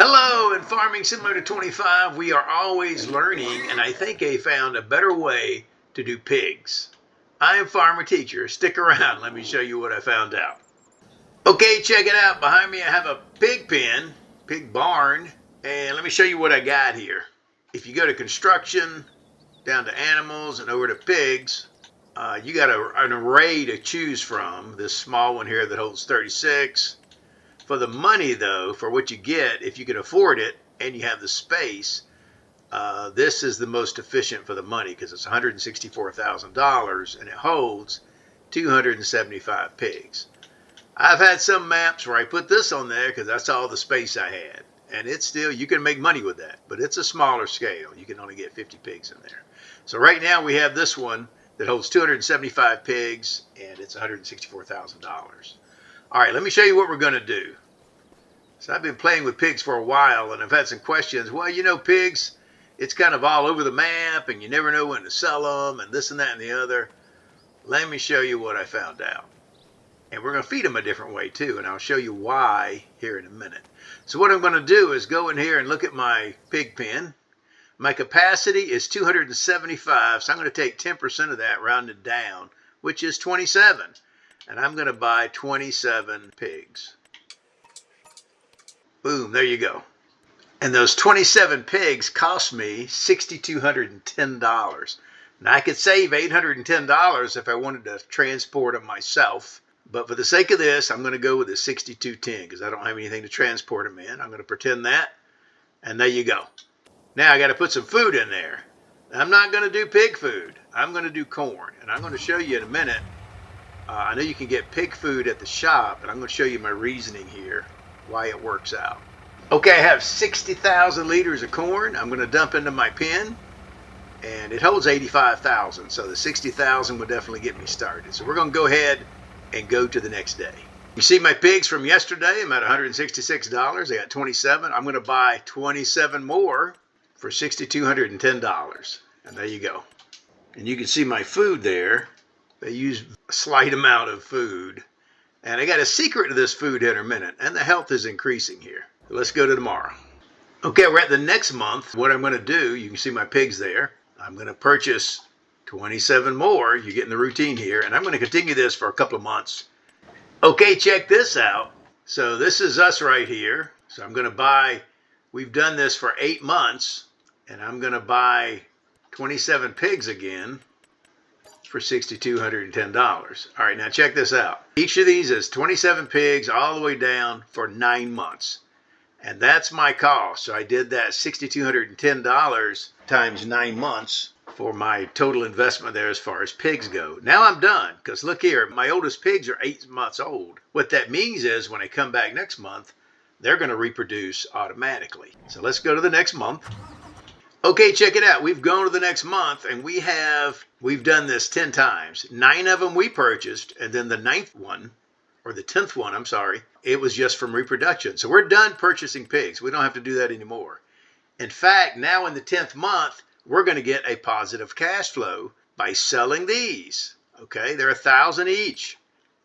Hello, in Farming Simulator 25, we are always learning, and I think I found a better way to do pigs. I am Farmer Teacher. Stick around. Let me show you what I found out. Okay, check it out. Behind me I have a pig pen, pig barn, and let me show you what I got here. If you go to construction, down to animals, and over to pigs, you got an array to choose from. This small one here that holds 36. For the money, though, for what you get, if you can afford it and you have the space, this is the most efficient for the money because it's $164,000 and it holds 275 pigs. I've had some maps where I put this on there because that's all the space I had. And it's still, you can make money with that, but it's a smaller scale. You can only get 50 pigs in there. So right now we have this one that holds 275 pigs and it's $164,000. All right, let me show you what we're going to do. So I've been playing with pigs for a while, and I've had some questions. Well, you know, pigs, it's kind of all over the map, and you never know when to sell them, and this and that and the other. Let me show you what I found out. And we're going to feed them a different way, too, and I'll show you why here in a minute. So what I'm going to do is go in here and look at my pig pen. My capacity is 275, so I'm going to take 10% of that, rounded down, which is 27. And I'm going to buy 27 pigs. Boom, there you go. And those 27 pigs cost me $6,210. Now I could save $810 if I wanted to transport them myself. But for the sake of this, I'm going to go with the 6210 because I don't have anything to transport them in. I'm going to pretend that. And there you go. Now I got to put some food in there. I'm not going to do pig food. I'm going to do corn. And I'm going to show you in a minute. I know you can get pig food at the shop, but I'm going to show you my reasoning here, why it works out. Okay, I have 60,000 liters of corn. I'm going to dump into my pen, and it holds 85,000, so the 60,000 will definitely get me started. So we're going to go ahead and go to the next day. You see my pigs from yesterday. I'm at $166. I got 27. I'm going to buy 27 more for $6,210, and there you go. And you can see my food there. They use a slight amount of food. And I got a secret to this food in a minute. And the health is increasing here. So let's go to tomorrow. Okay, we're at the next month. What I'm going to do, you can see my pigs there. I'm going to purchase 27 more. You're getting the routine here. And I'm going to continue this for a couple of months. Okay, check this out. So this is us right here. So I'm going to buy, we've done this for 8 months. And I'm going to buy 27 pigs again for $6,210. All right, now check this out. Each of these is 27 pigs all the way down for 9 months. And that's my cost. So I did that $6,210 times 9 months for my total investment there as far as pigs go. Now I'm done, because look here, my oldest pigs are 8 months old. What that means is when I come back next month, they're going to reproduce automatically. So let's go to the next month. Okay, check it out. We've gone to the next month, and we've done this 10 times. 9 of them we purchased, and then the 9th one, or the 10th one, I'm sorry, it was just from reproduction. So we're done purchasing pigs. We don't have to do that anymore. In fact, now in the 10th month, we're going to get a positive cash flow by selling these. Okay, they're $1,000 each.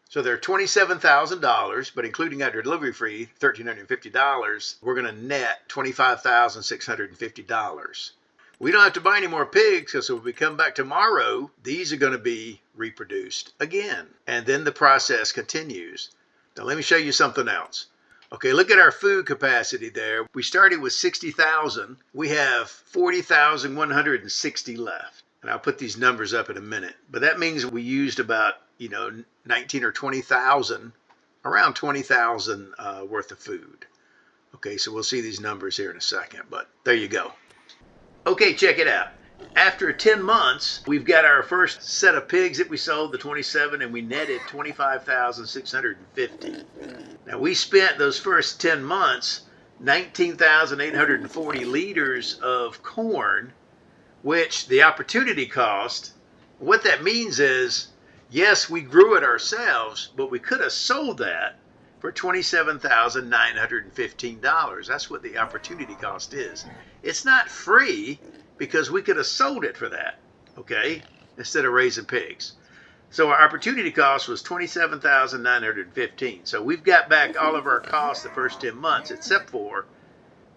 So they're $27,000, but including our delivery fee, $1,350, we're going to net $25,650. We don't have to buy any more pigs because when we come back tomorrow, these are going to be reproduced again. And then the process continues. Now let me show you something else. Okay, look at our food capacity there. We started with 60,000. We have 40,160 left. And I'll put these numbers up in a minute. But that means we used about 19 or 20,000, around 20,000 worth of food. Okay, so we'll see these numbers here in a second, but there you go. Okay, check it out. After 10 months, we've got our first set of pigs that we sold, the 27, and we netted 25,650. Now we spent those first 10 months, 19,840 liters of corn, which the opportunity cost, what that means is, yes, we grew it ourselves, but we could have sold that for $27,915. That's what the opportunity cost is. It's not free because we could have sold it for that, okay, instead of raising pigs. So our opportunity cost was $27,915. So we've got back all of our costs the first 10 months, except for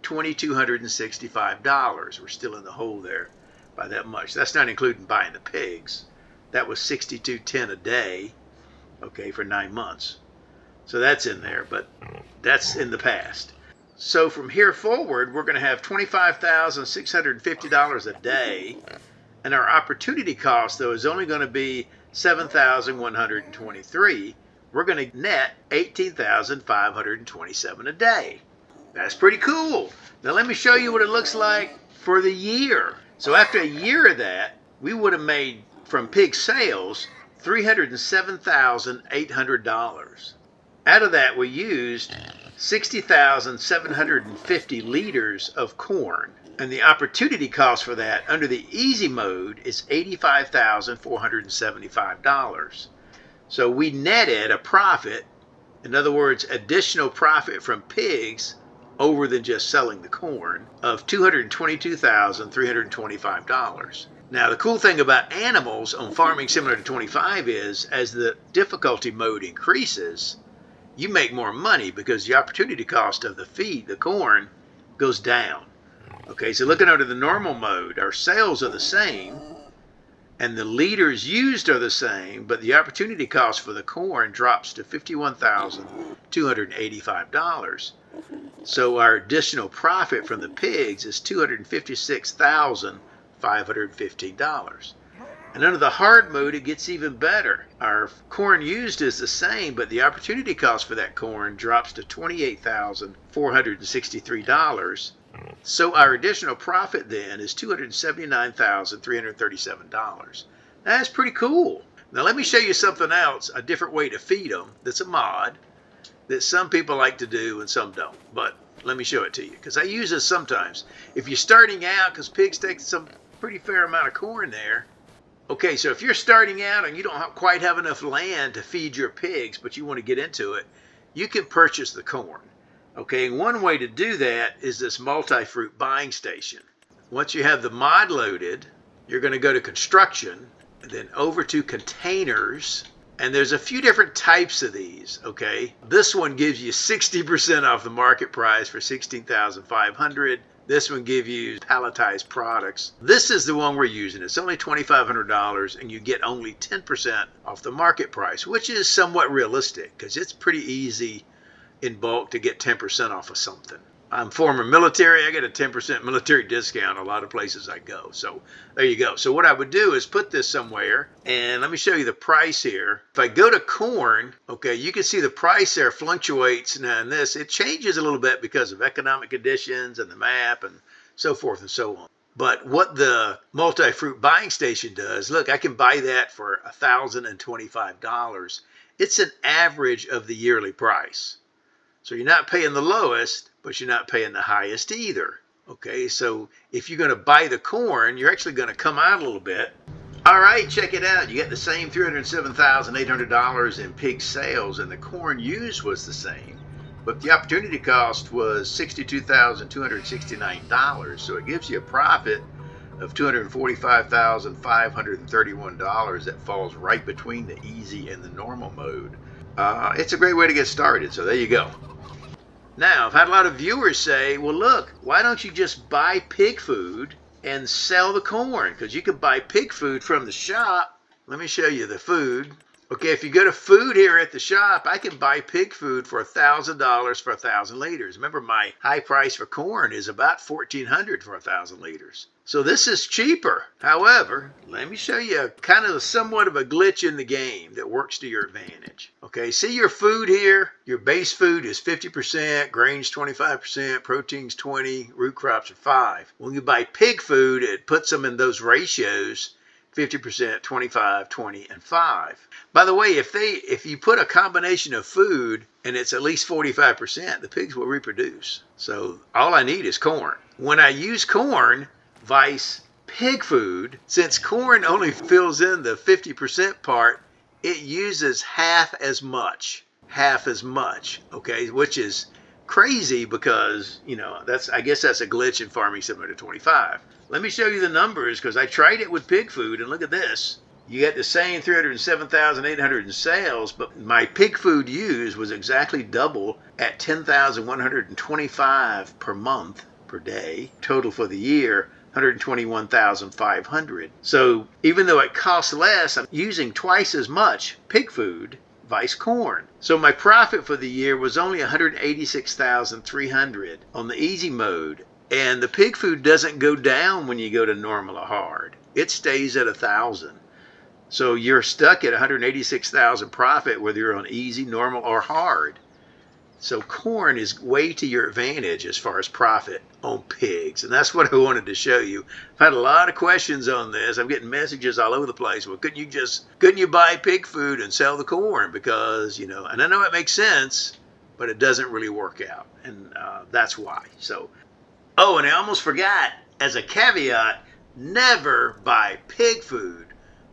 $2,265. We're still in the hole there by that much. That's not including buying the pigs. That was $62.10 a day, okay, for 9 months. So that's in there, but that's in the past. So from here forward, we're going to have $25,650 a day, and our opportunity cost, though, is only going to be $7,123. We're going to net $18,527 a day. That's pretty cool. Now let me show you what it looks like for the year. So after a year of that, we would have made from pig sales $307,800. Out of that, we used 60,750 liters of corn. And the opportunity cost for that under the easy mode is $85,475. So we netted a profit, in other words, additional profit from pigs over than just selling the corn, of $222,325. Now, the cool thing about animals on Farming Simulator 25 is, as the difficulty mode increases, you make more money because the opportunity cost of the feed, the corn, goes down. Okay, so looking under the normal mode, our sales are the same and the liters used are the same, but the opportunity cost for the corn drops to $51,285. So our additional profit from the pigs is $256,515. And under the hard mode, it gets even better. Our corn used is the same, but the opportunity cost for that corn drops to $28,463. So our additional profit then is $279,337. That's pretty cool. Now let me show you something else, a different way to feed them that's a mod that some people like to do and some don't. But let me show it to you because I use this sometimes. If you're starting out, because pigs take some pretty fair amount of corn there. Okay, so if you're starting out and you don't quite have enough land to feed your pigs, but you want to get into it, you can purchase the corn. Okay, and one way to do that is this multi-fruit buying station. Once you have the mod loaded, you're going to go to construction, and then over to containers, and there's a few different types of these, okay? This one gives you 60% off the market price for $16,500. This one gives you palletized products. This is the one we're using. It's only $2,500, and you get only 10% off the market price, which is somewhat realistic because it's pretty easy in bulk to get 10% off of something. I'm former military. I get a 10% military discount a lot of places I go. So there you go. So what I would do is put this somewhere, and let me show you the price here. If I go to corn, okay, you can see the price there fluctuates. Now in this, it changes a little bit because of economic conditions and the map and so forth and so on. But what the multi-fruit buying station does, look, I can buy that for $1,025. It's an average of the yearly price. So you're not paying the lowest, but you're not paying the highest either. Okay, so if you're going to buy the corn, you're actually going to come out a little bit. All right, check it out. You get the same $307,800 in pig sales, and the corn used was the same, but the opportunity cost was $62,269. So it gives you a profit of $245,531 that falls right between the easy and the normal mode. It's a great way to get started, so there you go. Now, I've had a lot of viewers say, well, look, why don't you just buy pig food and sell the corn? Because you can buy pig food from the shop. Let me show you the food. Okay, if you go to food here at the shop, I can buy pig food for $1,000 for 1,000 liters. Remember, my high price for corn is about $1,400 for 1,000 liters. So this is cheaper. However, let me show you kind of somewhat of a glitch in the game that works to your advantage. Okay, see your food here? Your base food is 50%, grains 25%, proteins 20%, root crops are 5%. When you buy pig food, it puts them in those ratios, 50%, 25, 20, and 5. By the way, if you put a combination of food and it's at least 45%, the pigs will reproduce. So all I need is corn. When I use corn, vice pig food, since corn only fills in the 50% part, it uses half as much, okay, which is crazy because, you know, I guess that's a glitch in Farming Simulator 25. Let me show you the numbers because I tried it with pig food, and look at this. You get the same 307,800 in sales, but my pig food used was exactly double at 10,125 per month per day. Total for the year, 121,500. So even though it costs less, I'm using twice as much pig food vice corn. So my profit for the year was only 186,300 on the easy mode. And the pig food doesn't go down when you go to normal or hard. It stays at 1,000. So you're stuck at 186,000 profit whether you're on easy, normal, or hard. So corn is way to your advantage as far as profit on pigs. And that's what I wanted to show you. I've had a lot of questions on this. I'm getting messages all over the place. Well, couldn't you buy pig food and sell the corn? Because, and I know it makes sense, but it doesn't really work out. And that's why. So, and I almost forgot, as a caveat, never buy pig food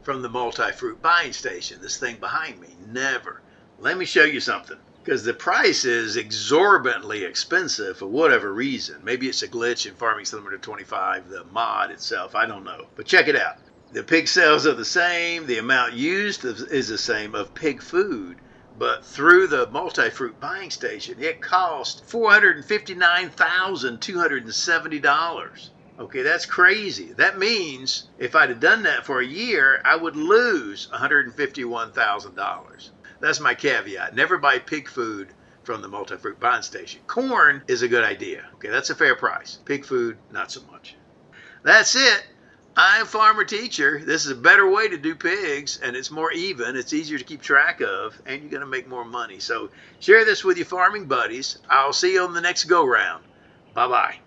from the multi-fruit buying station, this thing behind me. Never. Let me show you something, because the price is exorbitantly expensive for whatever reason. Maybe it's a glitch in Farming Simulator 25, the mod itself, I don't know. But check it out. The pig sales are the same, the amount used is the same of pig food, but through the multi-fruit buying station, it cost $459,270. Okay, that's crazy. That means if I'd have done that for a year, I would lose $151,000. That's my caveat. Never buy pig food from the multi-fruit buying station. Corn is a good idea. Okay, that's a fair price. Pig food, not so much. That's it. I'm Farmer Teacher. This is a better way to do pigs, and it's more even. It's easier to keep track of, and you're going to make more money. So share this with your farming buddies. I'll see you on the next go-round. Bye-bye.